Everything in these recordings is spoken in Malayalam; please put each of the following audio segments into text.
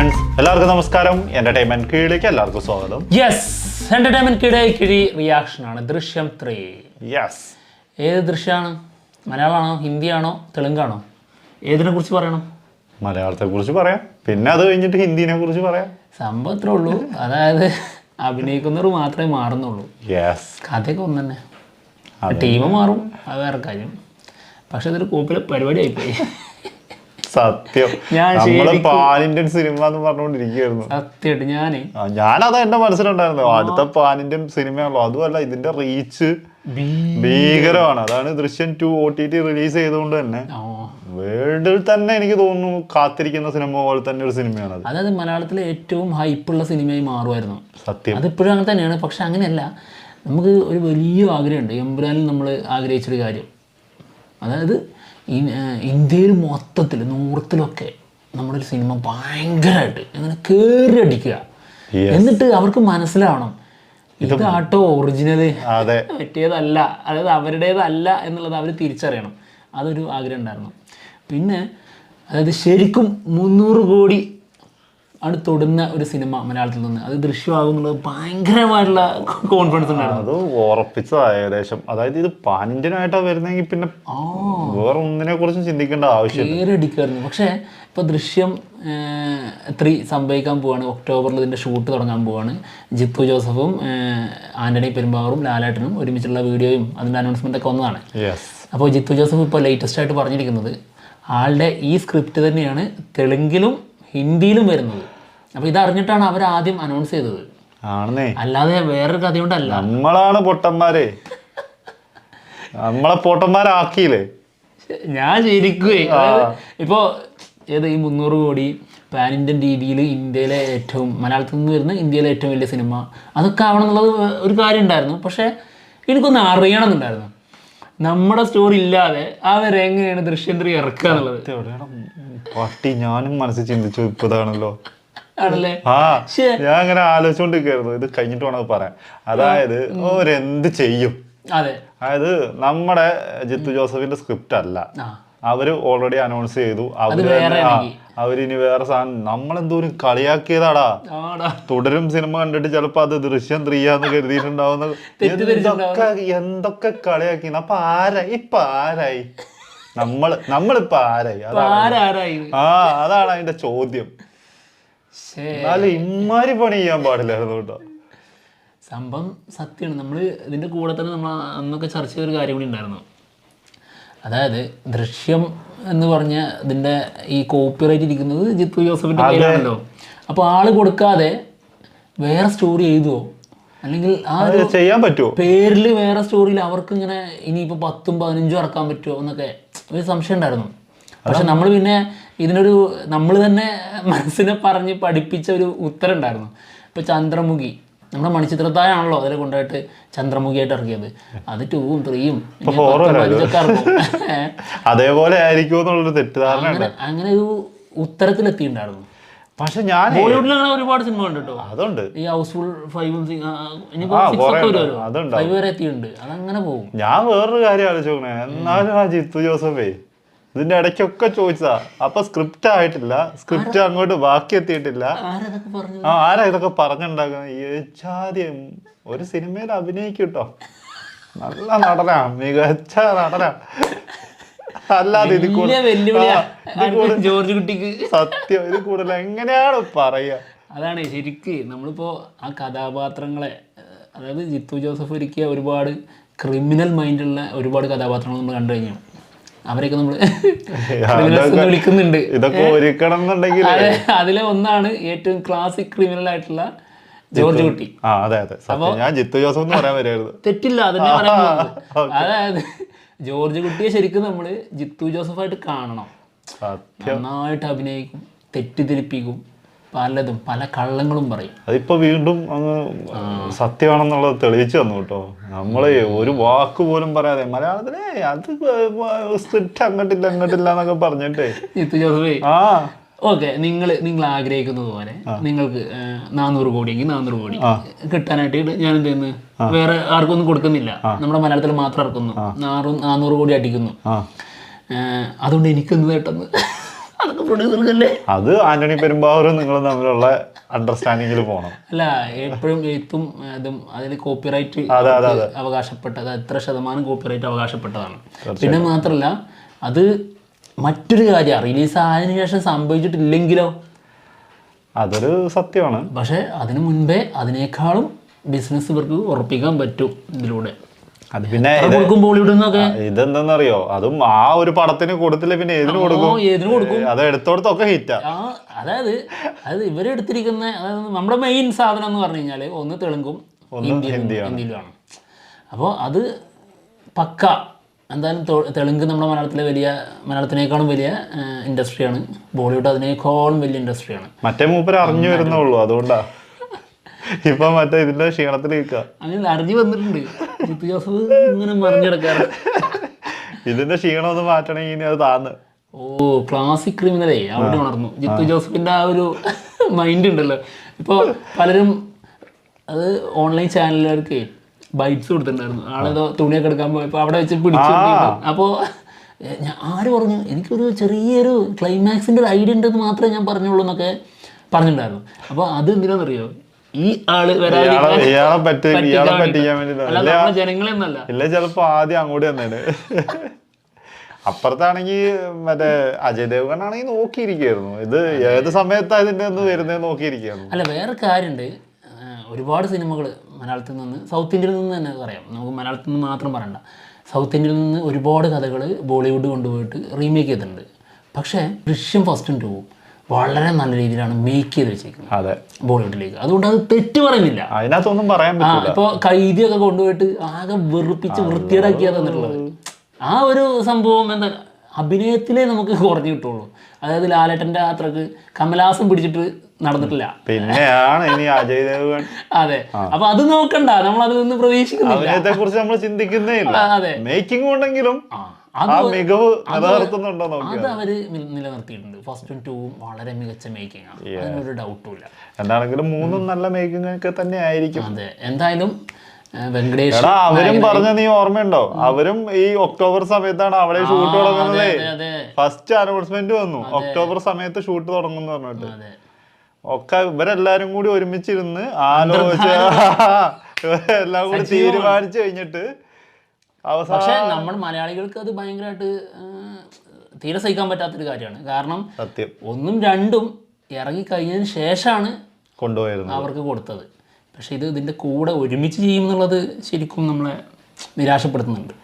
ഫ്രണ്ട്സ്, എല്ലാവർക്കും നമസ്കാരം. എന്റർടൈൻമെന്റ് കീഴിലേക്ക് എല്ലാവർക്കും സ്വാഗതം. യെസ്, എന്റർടൈൻമെന്റ് കിഴി റിയാക്ഷൻ ആണ് ദൃശ്യം 3. യെസ്, ഏത് ദൃശ്യമാണ്? മലയാളമാണോ, ഹിന്ദിയാണോ, തെലുങ്കാണോ? ഏതിനെ കുറിച്ച് പറയണം? മലയാളത്തെ കുറിച്ച് പറയാം, പിന്നെ അത് കഴിഞ്ഞിട്ട് ഹിന്ദിനെ കുറിച്ച് പറയാം. സംഭവം അത്രേ ഉള്ളൂ. അതായത് അഭിനയിക്കുന്നവർ മാത്രമേ മാറുന്നുള്ളൂ. യെസ്, കഥയൊക്കെ ഒന്ന് തന്നെ, ടീം മാറും, അത് വേറെ കാര്യം. പക്ഷെ ഇതൊരു കോപ്പിലെ പരിപാടി ആയിപ്പോയി. സത്യം. നമ്മള് പാൻ ഇന്ത്യൻ സിനിമ എന്ന് പറഞ്ഞുകൊണ്ടിരിക്കുകയായിരുന്നു. സത്യമായിട്ട് ഞാനത് എന്റെ മനസ്സിലുണ്ടായിരുന്നു. അടുത്ത പാൻ ഇന്ത്യൻ സിനിമയാണല്ലോ. അതുമല്ല, ഇതിന്റെ റീച്ച് ഭീകരമാണ്. അതാണ് ദൃശ്യം 2 OTT റിലീസ് ചെയ്തുകൊണ്ട് തന്നെ വേൾഡിൽ തന്നെ എനിക്ക് തോന്നുന്നു കാത്തിരിക്കുന്ന സിനിമ പോലെ തന്നെ ഒരു സിനിമയാണ് അത്. അതായത് മലയാളത്തിലെ ഏറ്റവും ഹൈപ്പുള്ള സിനിമയായി മാറുമായിരുന്നു. സത്യം, അതിപ്പോഴും അങ്ങനെ തന്നെയാണ്. പക്ഷെ അങ്ങനെയല്ല, നമുക്ക് ഒരു വലിയ ആഗ്രഹമുണ്ട്. എമ്പുരാനിൽ നമ്മൾ ആഗ്രഹിച്ചൊരു കാര്യം, അതായത് ഇന്ത്യയിൽ മൊത്തത്തിൽ നോർത്തിലൊക്കെ നമ്മുടെ ഒരു സിനിമ ഭയങ്കരമായിട്ട് അങ്ങനെ കയറി അടിക്കുക. എന്നിട്ട് അവർക്ക് മനസ്സിലാവണം ഇതാട്ടോ ഒറിജിനൽ, മറ്റേതല്ല, അതായത് അവരുടേതല്ല എന്നുള്ളത് അവർ തിരിച്ചറിയണം. അതൊരു ആഗ്രഹം ഉണ്ടായിരുന്നു. പിന്നെ അതായത് ശരിക്കും 300 കോടി ആണ് തൊടുന്ന ഒരു സിനിമ മലയാളത്തിൽ നിന്ന് അത് ദൃശ്യമാകും എന്നുള്ളത് ഭയങ്കരമായിട്ടുള്ള കോൺഫിഡൻസ് ഉണ്ടായിരുന്നു. അത് ഉറപ്പിച്ചതാ ഏകദേശം. അതായത് ഇത് പാൻ ഇന്ത്യൻ ആയിട്ടാണ് വരുന്നെങ്കിൽ പിന്നെ വേറെ ഒന്നിനെ കുറിച്ചും ചിന്തിക്കേണ്ട ആവശ്യമില്ല, അടിക്കായിരുന്നു. പക്ഷേ ഇപ്പോൾ ദൃശ്യം 3 സംഭവിക്കാൻ പോവാണ്. ഒക്ടോബറിൽ ഇതിൻ്റെ ഷൂട്ട് തുടങ്ങാൻ പോവാണ്. ജിത്തു ജോസഫും ആൻ്റണി പെരുമ്പാവൂറും ലാലേട്ടനും ഒരുമിച്ചുള്ള വീഡിയോയും അതിൻ്റെ അനൗൺസ്മെൻ്റ് ഒക്കെ വന്നതാണ്. അപ്പോൾ ജിത്തു ജോസഫ് ഇപ്പോൾ ലേറ്റസ്റ്റ് ആയിട്ട് പറഞ്ഞിരിക്കുന്നത് ആളുടെ ഈ സ്ക്രിപ്റ്റ് തന്നെയാണ് തെലുങ്കിലും ഹിന്ദിയിലും വരുന്നത്. അപ്പോൾ ഇതറിഞ്ഞിട്ടാണ് അവർ ആദ്യം അനൗൺസ് ചെയ്തത്. അല്ലാതെ വേറൊരു കഥയുണ്ടല്ല. നമ്മളാണ് പൊട്ടന്മാരെ, നമ്മളെ പൊട്ടന്മാരാക്കിയില്ലേ. ഞാൻ ശരിക്കുവേ ഇപ്പോൾ ഏത് ഈ 300 കോടി പാൻ ഇന്ത്യൻ രീതിയിൽ ഇന്ത്യയിലെ ഏറ്റവും മലയാളത്തിൽ നിന്ന് വരുന്ന ഇന്ത്യയിലെ ഏറ്റവും വലിയ സിനിമ അതൊക്കെ ആവണം എന്നുള്ളത് ഒരു കാര്യം ഉണ്ടായിരുന്നു. പക്ഷേ എനിക്കൊന്ന് അറിയണം എന്നുണ്ടായിരുന്നു, നമ്മുടെ സ്റ്റോറി ഇല്ലാതെ അവരെങ്ങനെയാണ് ദൃശ്യം 3 ഇറക്കുക എന്നുള്ളത്. പട്ടി ഞാനും മനസ്സിൽ ചിന്തിച്ചു ഇപ്പതാണല്ലോ. ആണല്ലേ? ഞാൻ അങ്ങനെ ആലോചിച്ചോണ്ടിരിക്കുകയായിരുന്നു, ഇത് കഴിഞ്ഞിട്ട് വേണം പറയാൻ. അതായത് അവരെന്ത് ചെയ്യും? അതായത് നമ്മുടെ ജിത്തു ജോസഫിന്റെ സ്ക്രിപ്റ്റ് അല്ല, അവര് ഓൾറെഡി അനൗൺസ് ചെയ്തു. അവരിനി വേറെ സാധനം നമ്മളെന്തോരം കളിയാക്കിയതാടാ. തുടരും സിനിമ കണ്ടിട്ട് ചിലപ്പോ അത് ദൃശ്യം 3 ആന്ന് കരുതിയിട്ടുണ്ടാവുന്ന എന്തൊക്കെ കളിയാക്കി. അപ്പൊ ആരായി നമ്മളിപ്പോ ആരായി? അതാണ് അതിന്റെ ചോദ്യം. എന്നാലും ഇമ്മാരി പണി ചെയ്യാൻ പാടില്ലായിരുന്നു കേട്ടോ. സംഭവം സത്യമാണ്. നമ്മൾ ഇതിന്റെ കൂടെ തന്നെ നമ്മൾ അന്നൊക്കെ ചർച്ച ചെയ്തൊരു കാര്യം കൂടി ഉണ്ടായിരുന്നു. അതായത് ദൃശ്യം എന്ന് പറഞ്ഞ ഇതിന്റെ ഈ കോപ്പിറൈറ്റ് ഇരിക്കുന്നത് ജിത്തു ജോസഫിന്റെ പേരാണല്ലോ. അപ്പോൾ ആള് കൊടുക്കാതെ വേറെ സ്റ്റോറി എഴുതുമോ, അല്ലെങ്കിൽ ആ ചെയ്യാൻ പറ്റുമോ, പേരിൽ വേറെ സ്റ്റോറിയിൽ അവർക്ക് ഇങ്ങനെ ഇനിയിപ്പോൾ 10ഉം 15ഉം ഇറക്കാൻ പറ്റുമോ എന്നൊക്കെ ഒരു സംശയം ഉണ്ടായിരുന്നു. പക്ഷെ നമ്മൾ പിന്നെ ഇതിനൊരു നമ്മൾ തന്നെ മനസ്സിനെ പറഞ്ഞ് പഠിപ്പിച്ച ഒരു ഉത്തരം ഉണ്ടായിരുന്നു. ഇപ്പോൾ ചന്ദ്രമുഖി നമ്മുടെ മണിച്ചിത്രത്താഴാണല്ലോ അതിൽ കൊണ്ടുപോയിട്ട് ചന്ദ്രമുഖിയായിട്ട് ഇറക്കിയത്. അത് 2ഉം 3ഉം അതേപോലെ ആയിരിക്കും തെറ്റിദ്ധാരണ. അങ്ങനെ ഒരു ഉത്തരത്തിലെത്തിയിട്ടുണ്ടായിരുന്നു. പക്ഷെ ഞാൻ ബോളിവുഡിൽ അങ്ങനെ ഒരുപാട് സിനിമ ഉണ്ട് കേട്ടോ. അതുണ്ട്. ഈ ഹൗസ്ഫുൾ 5ഉം 5 വരെ എത്തിയിട്ടുണ്ട്. അതങ്ങനെ പോകും. ഞാൻ വേറൊരു കാര്യം ആലോചിക്കണേ, എന്നാലും ആ ജിത്തു ജോസഫേ ഇതിന്റെ ഇടയ്ക്കൊക്കെ ചോദിച്ചതാ. അപ്പൊ സ്ക്രിപ്റ്റ് ആയിട്ടില്ല, സ്ക്രിപ്റ്റ് അങ്ങോട്ട് ബാക്കി എത്തിയിട്ടില്ല. ആരാ ഇതൊക്കെ പറഞ്ഞുണ്ടാക്കുന്നത്? ഒരു സിനിമയിൽ അഭിനയിക്കൂട്ടോ, നല്ല നടനാ, മികച്ച നടനാ. അല്ലാതെ ജോർജ് കുട്ടിക്ക് സത്യം ഇത് കൂടുതൽ എങ്ങനെയാണ് പറയുക? അതാണ് ശരിക്ക് നമ്മളിപ്പോ ആ കഥാപാത്രങ്ങളെ, അതായത് ജിത്തു ജോസഫ് ഒരുക്കിയ ഒരുപാട് ക്രിമിനൽ മൈൻഡുള്ള ഒരുപാട് കഥാപാത്രങ്ങൾ നമ്മൾ കണ്ടു കഴിഞ്ഞു. അവരെയൊക്കെ നമ്മൾ വിളിക്കുന്നുണ്ട്. ഇതൊക്കെ ഒരുക്കണം എന്നുണ്ടെങ്കിൽ അതിലെ ഒന്നാണ് ഏറ്റവും ക്ലാസിക് ക്രിമിനൽ ആയിട്ടുള്ള ജോർജ് കുട്ടി. ഞാൻ ജിത്തു ജോസഫ് എന്ന് പറയാൻ വരുമായിരുന്നു. തെറ്റില്ല, അതന്നെ പറയാൻ. അതായത് ജോർജ് കുട്ടിയെ ശരിക്കും നമ്മൾ ജിത്തു ജോസഫായിട്ട് കാണണം. നന്നായിട്ട് അഭിനയിക്കും, തെറ്റിദ്ധരിപ്പിക്കും, പലതും പല കള്ളങ്ങളും പറയും. അതിപ്പോ വീണ്ടും അങ്ങ് സത്യമാണെന്നുള്ളത് തെളിയിച്ചു തന്നു കേട്ടോ. നമ്മള് ഒരു വാക്ക് പോലും പറയാതെ മലയാളത്തിലെ അത് സ്ക്രിപ്റ്റ് അങ്ങോട്ടില്ല എന്നൊക്കെ പറഞ്ഞിട്ടേ ജിത്തു ജോസഫേ ഓക്കെ, നിങ്ങൾ ആഗ്രഹിക്കുന്നത് പോലെ നിങ്ങൾക്ക് 400 കോടിയെങ്കിൽ 400 കോടി കിട്ടാനായിട്ട് ഞാൻ എന്ത് ചെയ്യുന്നു, വേറെ ആർക്കൊന്നും കൊടുക്കുന്നില്ല, നമ്മുടെ മലയാളത്തിൽ മാത്രം ഇറക്കുന്നു, 400 കോടി അടിക്കുന്നു. അതുകൊണ്ട് എനിക്കെന്ത് നേട്ടം? അതൊക്കെ പ്രൊഡ്യൂസർക്കല്ലേ. അത് ആന്റണി പെരുമ്പാവൂരും നിങ്ങളും തമ്മിലുള്ള അണ്ടർസ്റ്റാൻഡിങ്ങിൽ പോകണം. അല്ല എപ്പോഴും എഴുത്തും ഇതും അതിൽ കോപ്പിറൈറ്റ് അവകാശപ്പെട്ടത് എത്ര ശതമാനം കോപ്പിറൈറ്റ് അവകാശപ്പെട്ടതാണ്. പിന്നെ മാത്രമല്ല അത് മറ്റൊരു കാര്യം റിലീസ് ആയതിനു ശേഷം സംഭവിച്ചിട്ടില്ലെങ്കിലോ അതൊരു സത്യമാണ്. പക്ഷെ അതിനു മുൻപേ അതിനേക്കാളും ബിസിനസ് ഇവർക്ക് ഉറപ്പിക്കാൻ പറ്റും ഇതിലൂടെ. അത് പിന്നെ ഇതെന്താന്നറിയോ, അതും ആ ഒരു പടത്തിന് കൊടുത്തില്ല പിന്നെ ഏതിന് കൊടുക്കും? അത് എടുത്തോടത്തൊക്കെ ഹിറ്റാ. അതായത് ഇവരെടുത്തിരിക്കുന്ന അതായത് നമ്മുടെ മെയിൻ സാധനം എന്ന് പറഞ്ഞു കഴിഞ്ഞാൽ ഒന്ന് തെലുങ്കും ഹിന്ദിയിലുമാണ്. അപ്പോൾ അത് പക്ക എന്തായാലും തെലുങ്ക് നമ്മുടെ മലയാളത്തിനേക്കാളും വലിയ ഇൻഡസ്ട്രിയാണ്. ബോളിവുഡ് അതിനേക്കാളും വലിയ ഇൻഡസ്ട്രിയാണ്. മറ്റേ മൂപ്പര് അറിഞ്ഞു വരുന്നുള്ളൂ, അതുകൊണ്ടാ ഇപ്പൊ മറ്റേ ഇതിന്റെ ക്ഷീണത്തിലേക്ക് അങ്ങനെ അറിഞ്ഞു വന്നിട്ടുണ്ട്. ജിത്തു ജോസഫ് ഇങ്ങനെ മറിഞ്ഞെടുക്കാറ്. ഇതിന്റെ ക്ഷീണം ഒന്ന് മാറ്റണമെങ്കിൽ ഇനി അത് താന്ന്. ക്ലാസിക് ക്രിമിനലേ അവിടെ ഉണർന്നു. ജിത്തു ജോസഫിന്റെ ആ ഒരു മൈൻഡ് ഉണ്ടല്ലോ. ഇപ്പോൾ പലരും അത് ഓൺലൈൻ ചാനലുകാർക്ക് ബൈറ്റ്സ് കൊടുത്തിട്ടുണ്ടായിരുന്നു. ആളേതോ തുണിയൊക്കെ എടുക്കാൻ പോയപ്പോൾ അവിടെ വെച്ച് പിടിച്ചു. അപ്പോൾ ആര് പറഞ്ഞു എനിക്കൊരു ചെറിയൊരു ക്ലൈമാക്സിൻ്റെ ഒരു ഐഡിയ ഉണ്ടെന്ന് മാത്രമേ ഞാൻ പറഞ്ഞുള്ളൂ എന്നൊക്കെ പറഞ്ഞിട്ടുണ്ടായിരുന്നു. അപ്പോൾ അത് എന്തിനാണെന്നറിയോ, ഈ ആള് ജനങ്ങളെന്നല്ല ഇല്ല, ചിലപ്പോ ആദ്യം അങ്ങോട്ട് തന്നെയാണ്. അപ്പുറത്താണെങ്കിൽ മറ്റേ അജയ് ദേവ്ഗൺ ആണെങ്കിൽ നോക്കിയിരിക്കുന്നു, ഇത് ഏത് സമയത്താ ഇതിന്റെ ഒന്ന് വരുന്നത് നോക്കിയിരിക്കുന്നു. അല്ല വേറെ കാര്യമുണ്ട്, ഒരുപാട് സിനിമകൾ മലയാളത്തിൽ നിന്ന് സൗത്ത് ഇന്ത്യയിൽ നിന്ന് തന്നെ പറയാം, നമുക്ക് മലയാളത്തിൽ നിന്ന് മാത്രം പറയണ്ട. സൗത്ത് ഇന്ത്യയിൽ നിന്ന് ഒരുപാട് കഥകൾ ബോളിവുഡ് കൊണ്ടുപോയിട്ട് റീമേക്ക് ചെയ്തിട്ടുണ്ട്. പക്ഷേ ദൃശ്യം ഫസ്റ്റും ടൂവും വളരെ നല്ല രീതിയിലാണ് മേക്ക് ചെയ്ത് വെച്ചിരിക്കുന്നത് ബോളിവുഡിലേക്ക്. അതുകൊണ്ട് അത് തെറ്റ് പറയുന്നില്ല, അതിനകത്തൊന്നും പറയാൻ പറ്റില്ല. ഇപ്പോൾ കൈദിയൊക്കെ കൊണ്ടുപോയിട്ട് ആകെ വെറുപ്പിച്ച് വൃത്തിയേടാക്കിയാ തന്നിട്ടുള്ളത്. ആ ഒരു സംഭവം എന്താ അഭിനയത്തിലേ നമുക്ക് കുറഞ്ഞു കിട്ടുള്ളൂ. അതായത് ലാലേട്ടൻ്റെ അത്രക്ക് കമലഹാസൻ പിടിച്ചിട്ട് നടന്നിട്ടില്ല. പിന്നെയാണ് ഇനി അജയ് ദേവ്ഗൺ. അതെ, അപ്പൊ അത് നോക്കണ്ട, നമ്മൾ അതിൽ നിന്ന് പ്രതീക്ഷിക്കുന്നില്ല. അതിനെ കുറിച്ച് നമ്മൾ ചിന്തിക്കുന്നേ ഇല്ല. അതെ, മേക്കിംഗ് ഉണ്ടെങ്കിലും അത് അവര് നിലനിർത്തിയിട്ടുണ്ട്. ഫസ്റ്റും ടൂവും വളരെ മികച്ച മേക്കിംഗ് ആണ്, അതിനൊരു ഡൗട്ടും ഇല്ല. എന്താണെങ്കിലും മൂന്നും നല്ല മേക്കിംഗ് ഒക്കെ തന്നെ ആയിരിക്കും. അതെ, എന്തായാലും വെങ്കടേഷ് അവരും പറഞ്ഞ നീ ഓർമ്മയുണ്ടോ, അവരും ഈ ഒക്ടോബർ സമയത്താണ് അവിടെ ഷൂട്ട് തുടങ്ങുന്നത്. ഫസ്റ്റ് അനൗൺസ്മെന്റ് വന്നു ഒക്ടോബർ സമയത്ത് ഷൂട്ട് തുടങ്ങും എന്ന് പറഞ്ഞിട്ട്. ഒക്കെ ഇവരെല്ലാരും കൂടി ഒരുമിച്ചിരുന്ന് ആലോചിച്ച് എല്ലാം കൂടി തീരുമാനിച്ചു കഴിഞ്ഞിട്ട് പക്ഷെ നമ്മൾ മലയാളികൾക്ക് അത് ഭയങ്കരമായിട്ട് തീരെ സഹിക്കാൻ പറ്റാത്തൊരു കാര്യമാണ്. കാരണം സത്യം ഒന്നും രണ്ടും ഇറങ്ങി കഴിഞ്ഞതിന് ശേഷമാണ് കൊണ്ടുപോയിരുന്നത് അവർക്ക് കൊടുത്തത്. പക്ഷെ ഇതിൻ്റെ കൂടെ ഒരുമിച്ച് ചെയ്യുമെന്നുള്ളത് ശരിക്കും നമ്മളെ നിരാശപ്പെടുത്തുന്നുണ്ട്.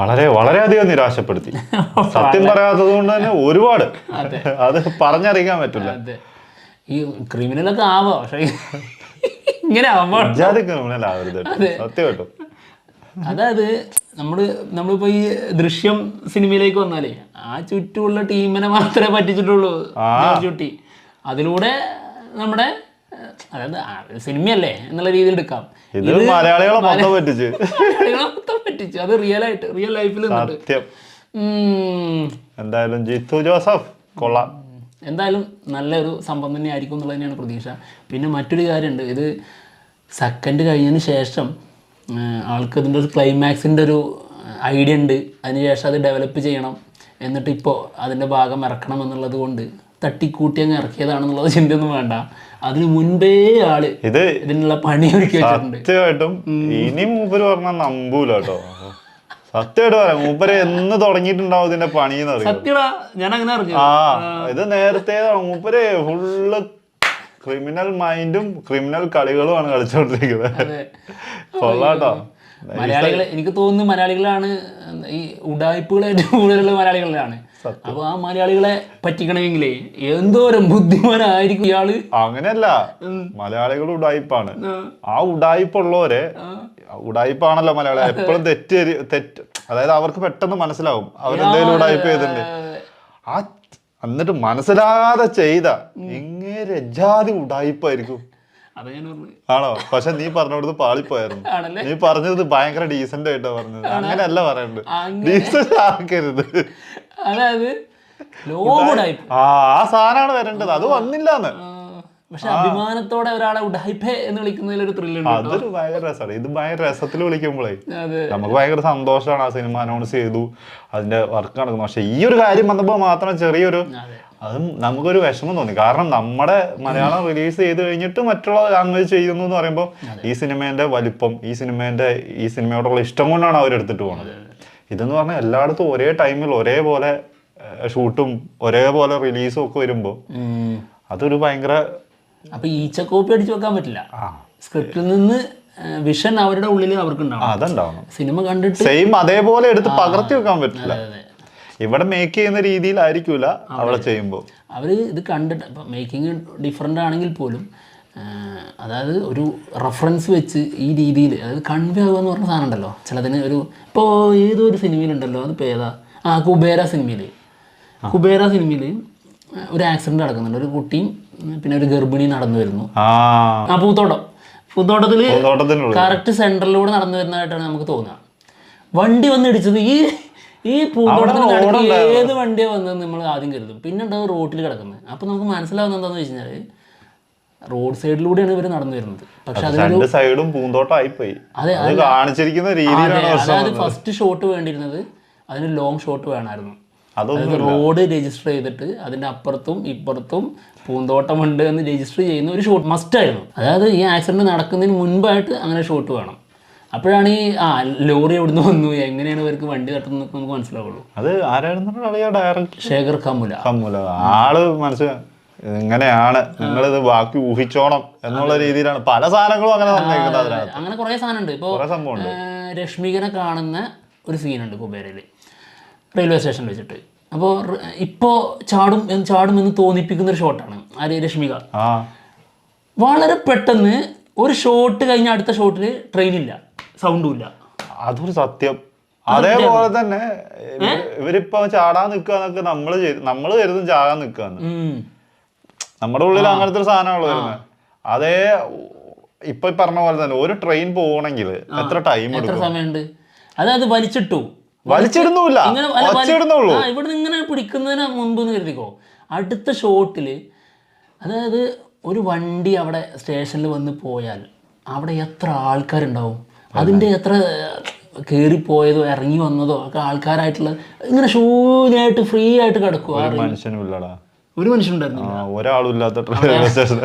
വളരെ വളരെയധികം നിരാശപ്പെടുത്തി. സത്യം പറയാത്തത് കൊണ്ട് തന്നെ ഒരുപാട് അത് പറഞ്ഞറിയിക്കാൻ പറ്റില്ല. അതെ, ഈ ക്രിമിനലൊക്കെ ആവാം, പക്ഷെ ഇങ്ങനെ ആവുമ്പോൾ ക്രിമിനൽ ആവരുത്. സത്യം കേട്ടോ. അതായത് നമ്മളിപ്പോ ഈ ദൃശ്യം സിനിമയിലേക്ക് വന്നാലേ ആ ചുറ്റുമുള്ള ടീമിനെ മാത്രമേ പറ്റിച്ചിട്ടുള്ളൂ ചുട്ടി. അതിലൂടെ നമ്മുടെ അതായത് സിനിമയല്ലേ എന്നുള്ള രീതിയിൽ എടുക്കാം. ഇത് മലയാളികളെ മൊത്തം പറ്റിച്ചു. അത് റിയൽ ലൈഫിൽ എന്തായാലും ജിത്തു ജോസഫ് കൊള്ളാം. എന്തായാലും നല്ലൊരു സംഭവം തന്നെ ആയിരിക്കും എന്നുള്ളത് തന്നെയാണ് പ്രതീക്ഷ. പിന്നെ മറ്റൊരു കാര്യമുണ്ട്, ഇത് സെക്കൻഡ് കഴിഞ്ഞതിന് ശേഷം ആൾക്ക് ഇതിൻ്റെ ഒരു ക്ലൈമാക്സിൻ്റെ ഒരു ഐഡിയ ഉണ്ട്. അതിനുശേഷം അത് ഡെവലപ്പ് ചെയ്യണം, എന്നിട്ട് ഇപ്പോൾ അതിൻ്റെ ഭാഗം ഇറക്കണം എന്നുള്ളത് കൊണ്ട് തട്ടിക്കൂട്ടി അങ്ങ് ഇറക്കിയതാണെന്നുള്ളത് ചിന്തയൊന്നും വേണ്ട. അതിന് മുൻപേ ആള് ഇതിനുള്ള പണി ഒരുക്കി വെച്ചിട്ടുണ്ട്. സത്യമായിട്ടും ഇനി മൂപ്പര് പറഞ്ഞാൽ നമ്പൂല കേട്ടോ. സത്യമായിട്ട് പറയാം, മൂപ്പര് എന്ന് തുടങ്ങിയിട്ടുണ്ടാവും ഇതിന്റെ പണിന്ന് അറിയാം. സത്യടാ, ഞാൻ അങ്ങനെ അറിഞ്ഞു. ഇത് നേരത്തെ മൂപ്പര് ഫുള്ള് ക്രിമിനൽ മൈൻഡും ക്രിമിനൽ കളികളുമാണ് കളിച്ചോണ്ടിരിക്കുന്നത്. കൊള്ളാട്ടോ. മലയാളികളെ എനിക്ക് തോന്നുന്നു മലയാളികളാണ് ഈ ഉഡായിപ്പുകൾ ഏറ്റവും കൂടുതലുള്ള മലയാളികളിലാണ്. അപ്പൊ ആ മലയാളികളെ പറ്റിക്കണമെങ്കിലേ എന്തോരം ബുദ്ധിമാനായിരിക്കും ഇയാള്. അങ്ങനെയല്ല, മലയാളികൾ ഉഡായിപ്പാണ്. ആ ഉഡായിപ്പുള്ളവരെ ഉഡായിപ്പാണല്ലോ മലയാളി എപ്പോഴും തെറ്റ് അതായത് അവർക്ക് പെട്ടെന്ന് മനസ്സിലാവും അവരെന്തെങ്കിലും ഉഡായിപ്പ് ചെയ്തിട്ടുണ്ട്. ആ എന്നിട്ട് മനസ്സിലാകാതെ ചെയ്ത ഇങ്ങനെ ജാതി ഉഡായിപ്പായിരിക്കും. ആണോ? പക്ഷെ നീ പറഞ്ഞോടത്ത് പാളിപ്പോയായിരുന്നു. നീ പറഞ്ഞത് ഭയങ്കര ഡീസന്റ് ആയിട്ടാ പറഞ്ഞത്. അങ്ങനെയല്ല പറയണ്ടത്, ഡീസന്റ് ആക്കരുത്. അതായത് ആ സാധനമാണ് വരേണ്ടത്, അത് വന്നില്ലാന്ന്. പക്ഷെ അഭിമാനത്തോടെ ഒരാളെ ഉഡായിപ്പേ എന്ന് വിളിക്കുന്നതിൽ ഒരു ത്രില്ലുണ്ട്. അതൊരു ഭയങ്കര രസമാണ്. ഇത് ഭയങ്കര രസത്തിൽ വിളിക്കുമ്പോഴേ നമുക്ക് ഭയങ്കര സന്തോഷമാണ്. ആ സിനിമ അനൗൺസ് ചെയ്തു, അതിന്റെ വർക്ക് നടക്കുന്നു. പക്ഷെ ഈ ഒരു കാര്യം വന്നപ്പോൾ മാത്രം ചെറിയൊരു അത് നമുക്കൊരു വിഷമം തോന്നി. കാരണം നമ്മുടെ മലയാളം റിലീസ് ചെയ്ത് കഴിഞ്ഞിട്ട് മറ്റുള്ള ലാംഗ്വേജ് ചെയ്യുന്നു എന്ന് പറയുമ്പോൾ ഈ സിനിമേന്റെ വലിപ്പം, ഈ സിനിമയോടുള്ള ഇഷ്ടം കൊണ്ടാണ് അവരെടുത്തിട്ട് പോകുന്നത്. ഇതെന്ന് പറഞ്ഞാൽ എല്ലായിടത്തും ഒരേ ടൈമിൽ ഒരേപോലെ ഷൂട്ടും ഒരേപോലെ റിലീസും ഒക്കെ വരുമ്പോൾ അതൊരു ഭയങ്കര... അപ്പൊ ഈച്ച കോപ്പി അടിച്ചു വെക്കാൻ പറ്റില്ല. സ്ക്രിപ്റ്റിൽ നിന്ന് വിഷൻ അവരുടെ ഉള്ളിൽ അവർക്കുണ്ടാവും. സിനിമ കണ്ടിട്ട് സെയിം അതേപോലെ എടുത്ത് പകർത്തി വെക്കാൻ പറ്റില്ല. ഇവിടെ മേക്ക് ചെയ്യുന്ന രീതിയിലായിരിക്കൂല അവിടെ ചെയ്യുമ്പോൾ. അവർ ഇത് കണ്ടിട്ട് ഇപ്പം മേക്കിംഗ് ഡിഫറെൻ്റ് ആണെങ്കിൽ പോലും അതായത് ഒരു റെഫറൻസ് വെച്ച് ഈ രീതിയിൽ അതായത് കൺവേ ആകുക എന്ന് പറഞ്ഞ സാധനം ഉണ്ടല്ലോ. ചിലതിന് ഒരു ഇപ്പോൾ ഏതൊരു സിനിമയിലുണ്ടല്ലോ, അത് പേതാ കുബേര സിനിമയിൽ ഒരു ആക്സിഡൻറ്റ് നടക്കുന്നുണ്ട്. ഒരു കുട്ടിയും പിന്നെ ഒരു ഗർഭിണി നടന്നു വരുന്നു. പൂത്തോട്ടത്തിൽ കറക്റ്റ് സെൻറ്ററിലൂടെ നടന്നു വരുന്നതായിട്ടാണ് നമുക്ക് തോന്നുക. വണ്ടി വന്ന് ഇടിച്ചത് ഈ പൂന്തോട്ടത്തിന് നടക്കി ഏത് വണ്ടിയാണ് വന്നതെന്ന് നമ്മൾ ആദ്യം കരുതും. പിന്നെ ഉണ്ടാവും റോട്ടിൽ കിടക്കുന്നത്. അപ്പോൾ നമുക്ക് മനസ്സിലാവുന്നത് എന്താണെന്ന് വെച്ച് കഴിഞ്ഞാൽ റോഡ് സൈഡിലൂടെയാണ് ഇവർ നടന്നു വരുന്നത്. പക്ഷെ അതിന് സൈഡും പൂന്തോട്ടമായിപ്പോയി. അതായത് ഫസ്റ്റ് ഷോട്ട് വേണ്ടിയിരുന്നത് അതിന് ലോങ് ഷോട്ട് വേണമായിരുന്നു. അതായത് റോഡ് രജിസ്റ്റർ ചെയ്തിട്ട് അതിൻ്റെ അപ്പുറത്തും ഇപ്പുറത്തും പൂന്തോട്ടമുണ്ട് എന്ന് രജിസ്റ്റർ ചെയ്യുന്ന ഒരു ഷോട്ട് മസ്റ്റായിരുന്നു. അതായത് ഈ ആക്സിഡൻറ്റ് നടക്കുന്നതിന് മുൻപായിട്ട് അങ്ങനെ ഷോട്ട് വേണം. അപ്പോഴാണ് ഈ ലോറി എവിടുന്ന് വന്നു, എങ്ങനെയാണ് ഇവർക്ക് വണ്ടി തട്ടുന്നത് നമുക്ക് മനസ്സിലാവുള്ളൂ. അത് ആരായിരുന്നു? ശേഖർ കമുല. ആള് മനസ്സിലായി ഇങ്ങനെയാണ്, നിങ്ങളിത് ബാക്കി ഊഹിച്ചോണം എന്നുള്ള രീതിയിലാണ് പല സാധനങ്ങളും അങ്ങനെ കുറെ സാധനമുണ്ട്. ഇപ്പോൾ രശ്മികനെ കാണുന്ന ഒരു സീനുണ്ട് കുബേരയിൽ റെയിൽവേ സ്റ്റേഷനിൽ വെച്ചിട്ട്. അപ്പോൾ ഇപ്പോൾ ചാടുമെന്ന് തോന്നിപ്പിക്കുന്ന ഒരു ഷോട്ടാണ് രശ്മിക. വളരെ പെട്ടെന്ന് ഒരു ഷോട്ട് കഴിഞ്ഞ അടുത്ത ഷോട്ടിൽ ട്രെയിനില്ല, സൗണ്ടും ഇല്ല. അതൊരു സത്യം. അതേപോലെ തന്നെ ഇവരിപ്പോ ചാടാൻ നിൽക്കുക നമ്മള് കരുതും ചാടാൻ നിൽക്കാന്ന്. നമ്മുടെ ഉള്ളിൽ അങ്ങനത്തെ ഒരു സാധനമാണല്ലോ വരുന്നത്. അതേ ഇപ്പൊ പറഞ്ഞ പോലെ തന്നെ ഒരു ട്രെയിൻ പോകണമെങ്കിൽ എത്ര ടൈം എടുക്കും? സമയമുണ്ട്. അതായത് വലിച്ചിടുന്നില്ല, ഇവിടെ ഇങ്ങനെ പിടിക്കുന്നതിന് മുമ്പ് കരുതിക്കോ അടുത്ത ഷോട്ടില്. അതായത് ഒരു വണ്ടി അവിടെ സ്റ്റേഷനിൽ വന്ന് പോയാൽ അവിടെ എത്ര ആൾക്കാരുണ്ടാവും, അതിൻ്റെ എത്ര കയറിപ്പോയതോ ഇറങ്ങി വന്നതോ ഒക്കെ ആൾക്കാരായിട്ടുള്ള ഇങ്ങനെ ശൂന്യമായിട്ട് ഫ്രീ ആയിട്ട് കിടക്കുക. ഒരു മനുഷ്യനുണ്ടായിരുന്നില്ല, ഒരാളില്ലാത്ത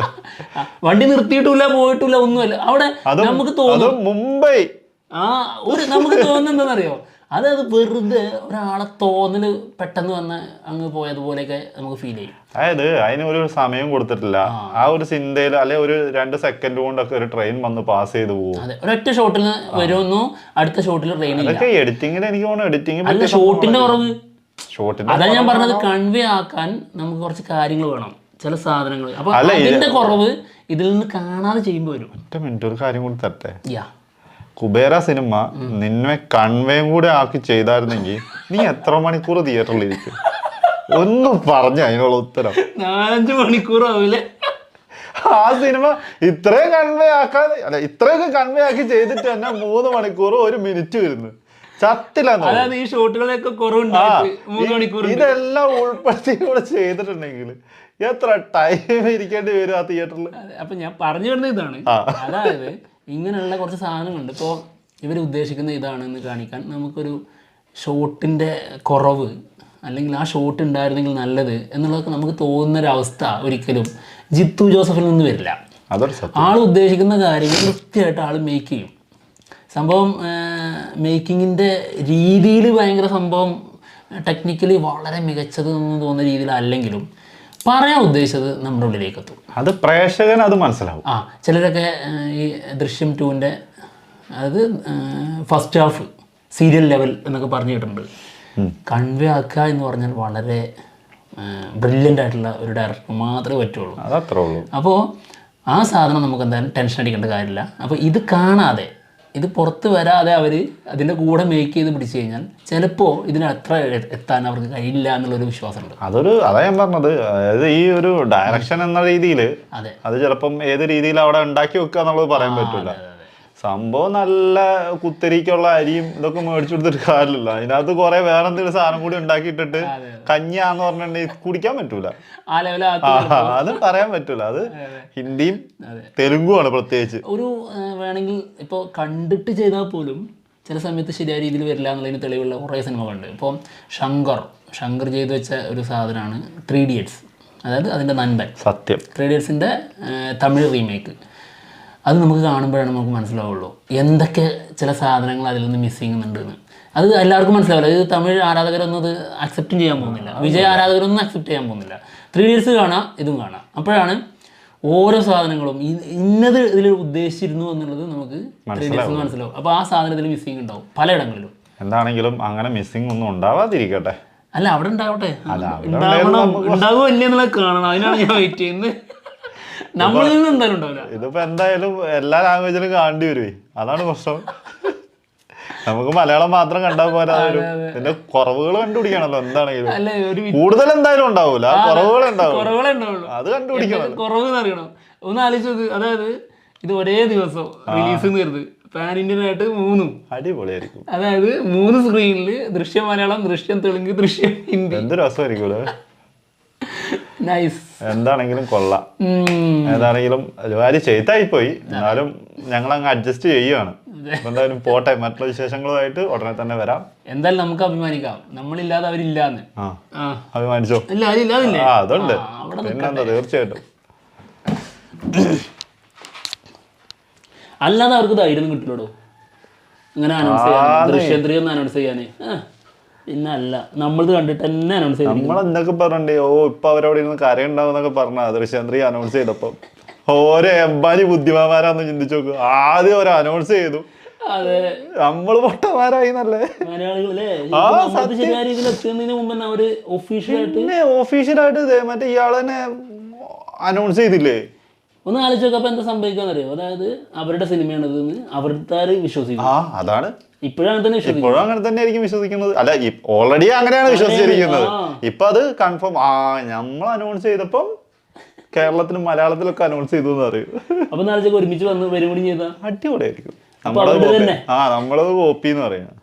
വണ്ടി നിർത്തിയിട്ടില്ല, പോയിട്ടില്ല, ഒന്നുമല്ല. അവിടെ നമുക്ക് തോന്നും മുംബൈ നമുക്ക് തോന്നുന്നത് എന്താണെന്നറിയോ, അതായത് വെറുതെ ഒരാളെ തോന്നല് പെട്ടെന്ന് വന്ന് അങ്ങ് പോയതുപോലെയൊക്കെ നമുക്ക് ഫീൽ ചെയ്യും. അതായത് അതിന് ഒരു സമയം കൊടുത്തിട്ടില്ല. ആ ഒരു ചിന്തയിൽ അല്ലെ ഒരു 2 സെക്കൻഡ് കൊണ്ടൊക്കെ ഒരു ട്രെയിൻ വന്ന് പാസ് ചെയ്ത് പോകും. അതെ, ഒരൊറ്റ ഷോട്ടിൽ വരുന്നു, അടുത്ത ഷോട്ടിൽ ട്രെയിൻ. എഡിറ്റിംഗിൽ എനിക്ക് തോന്നുന്നു എഡിറ്റിംഗ് ഷോട്ടിന്റെ കുറവ്. അതാ ഞാൻ പറഞ്ഞത്, കൺവേ ആക്കാൻ നമുക്ക് കുറച്ച് കാര്യങ്ങൾ വേണം, ചില സാധനങ്ങൾ. അപ്പൊ അതിന്റെ കുറവ് ഇതിൽ നിന്ന് കാണാതെ ചെയ്യുമ്പോൾ വരും. ഒറ്റ മിനിറ്റ് ഒരു കാര്യം കൂടി തരട്ടെ. കുബേര സിനിമ നിന്നെ കൺവേയും കൂടെ ആക്കി ചെയ്തായിരുന്നെങ്കിൽ നീ എത്ര മണിക്കൂർ തിയേറ്ററിൽ ഇരിക്കും? ഒന്നും പറഞ്ഞ അതിനുള്ള ഉത്തരം. 4-5 മണിക്കൂർ ആവില്ലേ? ആ സിനിമ ഇത്രയും കൺവേ ആക്കാതെ അല്ല, ഇത്രയൊക്കെ കൺവേ ആക്കി ചെയ്തിട്ട് തന്നെ 3 മണിക്കൂർ 1 മിനിറ്റ് വരുന്നു. ചത്തില്ല. ഈ ഷോട്ടുകളൊക്കെ കുറവുണ്ടായിട്ട് 3 മണിക്കൂർ ഇതെല്ലാം ഉൾപ്പെടുത്തി കൂടെ ചെയ്തിട്ടുണ്ടെങ്കിൽ എത്ര ടൈം ഇരിക്കേണ്ടി വരും ആ തിയേറ്ററിൽ? അപ്പൊ ഞാൻ പറഞ്ഞു വരുന്നത് ഇതാണ്. അതായത് ഇങ്ങനെയുള്ള കുറച്ച് സാധനങ്ങളുണ്ട്. ഇപ്പോൾ ഇവർ ഉദ്ദേശിക്കുന്ന ഇതാണെന്ന് കാണിക്കാൻ നമുക്കൊരു ഷോട്ടിൻ്റെ കുറവ്, അല്ലെങ്കിൽ ആ ഷോട്ട് ഉണ്ടായിരുന്നെങ്കിൽ നല്ലത് എന്നുള്ളതൊക്കെ നമുക്ക് തോന്നുന്നൊരവസ്ഥ ഒരിക്കലും ജിത്തു ജോസഫിൽ നിന്ന് വരില്ല. ആൾ ഉദ്ദേശിക്കുന്ന കാര്യങ്ങൾ കൃത്യമായിട്ട് ആൾ മേക്ക് ചെയ്യും. സംഭവം മേക്കിങ്ങിൻ്റെ രീതിയിൽ ഭയങ്കര സംഭവം ടെക്നിക്കലി വളരെ മികച്ചത് എന്ന് തോന്നുന്ന രീതിയിലല്ലെങ്കിലും പറയാൻ ഉദ്ദേശിച്ചത് നമ്മുടെ ഉള്ളിലേക്ക് എത്തും. അത് പ്രേക്ഷകൻ അത് മനസ്സിലാവും. ചിലരൊക്കെ ഈ ദൃശ്യം 2-ൻ്റെ അതായത് ഫസ്റ്റ് ഹാഫ് സീരിയൽ ലെവൽ എന്നൊക്കെ പറഞ്ഞിട്ടുണ്ട്. കൺവേ ആക്കുക എന്ന് പറഞ്ഞാൽ വളരെ ബ്രില്യൻ്റ് ആയിട്ടുള്ള ഒരു ഡയറക്ടർ മാത്രമേ പറ്റുള്ളൂ. അതത്രേ ഉള്ളൂ. അപ്പോൾ ആ സാധനം നമുക്ക് എന്തായാലും ടെൻഷൻ അടിക്കേണ്ട കാര്യമില്ല. അപ്പോൾ ഇത് കാണാതെ, ഇത് പുറത്ത് വരാതെ അവർ അതിൻ്റെ കൂടെ മേക്ക് ചെയ്ത് പിടിച്ചു കഴിഞ്ഞാൽ ചിലപ്പോൾ ഇതിന് അത്ര എത്താൻ അവർക്ക് കഴിയില്ല എന്നുള്ളൊരു വിശ്വാസമുണ്ട്. അതാ ഞാൻ പറഞ്ഞത്. അതായത് ഈ ഒരു ഡയറക്ഷൻ എന്ന രീതിയിൽ അത് ചിലപ്പം ഏത് രീതിയിൽ അവിടെ ഉണ്ടാക്കി വെക്കുക എന്നുള്ളത് പറയാൻ പറ്റില്ല. സംഭവം നല്ല കുത്തരിക്കുള്ള അരിയും ഇതൊക്കെ മേടിച്ചു കൊടുത്തിട്ട് കാര്യമില്ല. അതിനകത്ത് കുറെ വേറെ എന്തെങ്കിലും സാധനം കൂടി ഉണ്ടാക്കിയിട്ടിട്ട് കഞ്ഞാന്ന് പറഞ്ഞിട്ടുണ്ടെങ്കിൽ കുടിക്കാൻ പറ്റൂല, അത് പറയാൻ പറ്റൂല. അത് ഹിന്ദിയും തെലുങ്കുമാണ് പ്രത്യേകിച്ച്. ഒരു വേണമെങ്കിൽ ഇപ്പോൾ കണ്ടിട്ട് ചെയ്താൽ പോലും ചില സമയത്ത് ശരിയായ രീതിയിൽ വരില്ല എന്നുള്ളതിന് തെളിവുള്ള കുറേ സിനിമകളുണ്ട്. ഇപ്പോൾ ശങ്കർ ചെയ്തു വെച്ച ഒരു സാധനമാണ് 3 Idiots. അതായത് അതിൻ്റെ നൻപൻ, സത്യം, ത്രീ ഇഡിയറ്റ്സിൻ്റെ തമിഴ് റീമേക്ക്. അത് നമുക്ക് കാണുമ്പോഴാണ് നമുക്ക് മനസ്സിലാവുള്ളൂ എന്തൊക്കെ ചില സാധനങ്ങൾ അതിൽ നിന്ന് മിസ് ചെയ്യുന്നുണ്ടെന്ന്. അത് എല്ലാവർക്കും മനസ്സിലാവില്ല. ഇത് തമിഴ് ആരാധകരൊന്നും അത് അക്സെപ്റ്റും ചെയ്യാൻ പോകുന്നില്ല, വിജയ് ആരാധകരൊന്നും അക്സെപ്റ്റ് ചെയ്യാൻ പോകുന്നില്ല. ത്രീ ഇഡിയറ്റ്സ് കാണാം, ഇതും കാണാം. അപ്പോഴാണ് ഓരോ സാധനങ്ങളും ഇന്നത് ഇതിൽ ഉദ്ദേശിച്ചിരുന്നു എന്നുള്ളത് നമുക്ക് ത്രീ ഇഡിയറ്റ്സ് മനസ്സിലാവും. അപ്പോൾ ആ സാധനത്തിൽ മിസ്സിങ് ഉണ്ടാവും പലയിടങ്ങളിലും. എന്താണെങ്കിലും അങ്ങനെ മിസ്സിങ് ഒന്നും ഉണ്ടാവാതിരിക്കട്ടെ. അല്ല, അവിടെ ഉണ്ടാവട്ടെ, ഉണ്ടാവുമോ ഇല്ല എന്നുള്ളത് കാണണം. അതിനാണ് ഞാൻ വെയിറ്റ് ചെയ്യുന്നത്. നമ്മളിൽ നിന്ന് എന്തായാലും ഉണ്ടാവില്ല. ഇതിപ്പോ എന്തായാലും എല്ലാ ലാംഗ്വേജിലും കാണേണ്ടി വരുവേ, അതാണ് പ്രശ്നം. നമുക്ക് മലയാളം മാത്രം കണ്ടാൽ പോരാ, പിന്നെ കുറവുകൾ കണ്ടുപിടിക്കണല്ലോ. എന്താണെങ്കിലും കൂടുതൽ എന്തായാലും ഉണ്ടാവൂല, കുറവുകളേ ഉണ്ടാവുള്ളൂ. അത് കണ്ടുപിടിക്കണം. കുറവ് അറിയണം. ഒന്ന് ആലോചിച്ചത്, അതായത് ഇത് ഒരേ ദിവസം റിലീസ് കരുത്, പാൻ ഇന്ത്യൻ ആയിട്ട് 3 അടിപൊളിയായിരിക്കും. അതായത് 3 സ്ക്രീനിൽ ദൃശ്യം മലയാളം, ദൃശ്യം തെലുങ്ക്, ദൃശ്യം ഹിന്ദി. എന്ത് രസമായിരിക്കും. നൈസ്. എന്താണെങ്കിലും കൊള്ളാം. ഏതാണെങ്കിലും ഒരുപാട് ചെയ്തായിപ്പോയി, എന്നാലും ഞങ്ങൾ അങ്ങ് അഡ്ജസ്റ്റ് ചെയ്യുകയാണ്. എന്തായാലും പോട്ടെ, മറ്റുള്ള വിശേഷങ്ങളുമായിട്ട് ഉടനെ തന്നെ വരാം. എന്തായാലും നമുക്ക് അഭിമാനിക്കാം, നമ്മളില്ലാതെ അവരില്ലാന്ന്. അഭിമാനിച്ചോ? അതുണ്ട്, പിന്നെന്താ, തീർച്ചയായിട്ടും. അല്ലാതെ അവർക്ക് ധൈര്യം കിട്ടില്ലടോ ഇങ്ങനെ അനൗൺസ് ചെയ്യാൻ, ദൃശ്യം 3 ഒന്ന് അനൗൺസ് ചെയ്യാന്. പിന്നെ അല്ല, നമ്മളിത് കണ്ടിട്ട് തന്നെ അനൗൺസ് ചെയ്തു. നമ്മളെന്തൊക്കെ പറഞ്ഞേ, ഇപ്പൊ അവരവിടെ ഇരുന്ന് കരയുണ്ടാവുന്നൊക്കെ പറഞ്ഞ ദൃശ്യം 3 അനൗൺസ് ചെയ്തപ്പോ ഓരോ എമ്പാനി ബുദ്ധിമാന്മാരാന്ന് ചിന്തിച്ചു നോക്കും. ആദ്യം അവർ അനൗൺസ് ചെയ്തു, നമ്മള് പൊട്ടന്മാരായി നല്ലേ മലയാളികളല്ലേ. ശരിയായ രീതിയിൽ എത്തുന്നതിന് മുമ്പ് അവര് ഒഫീഷ്യലായിട്ട് മറ്റേ ഇയാള് തന്നെ അനൗൺസ് ചെയ്തില്ലേ. ഒന്ന് ആലോചിച്ച് നോക്കാം എന്താ സംഭവിക്കാന്നറിയോ. അതായത് അവരുടെ സിനിമയാണിതെന്ന് അവരുടെ വിശ്വസിക്കും. അതാണ് ഇപ്പോഴും അങ്ങനെ തന്നെ ആയിരിക്കും വിശ്വസിക്കുന്നത്. അല്ല, ഓൾറെഡി അങ്ങനെയാണ് വിശ്വസിച്ചിരിക്കുന്നത്. ഇപ്പൊ അത് കൺഫേം. നമ്മൾ അനൗൺസ് ചെയ്തപ്പം കേരളത്തിലും മലയാളത്തിലൊക്കെ അനൗൺസ് ചെയ്തു എന്ന് അറിയും. അപ്പൊ ഒരുമിച്ച് വന്ന് വരും കൂടി ചെയ്താൽ അടിപൊളിയായിരിക്കും. നമ്മളത് കോപ്പി എന്ന് പറയാം.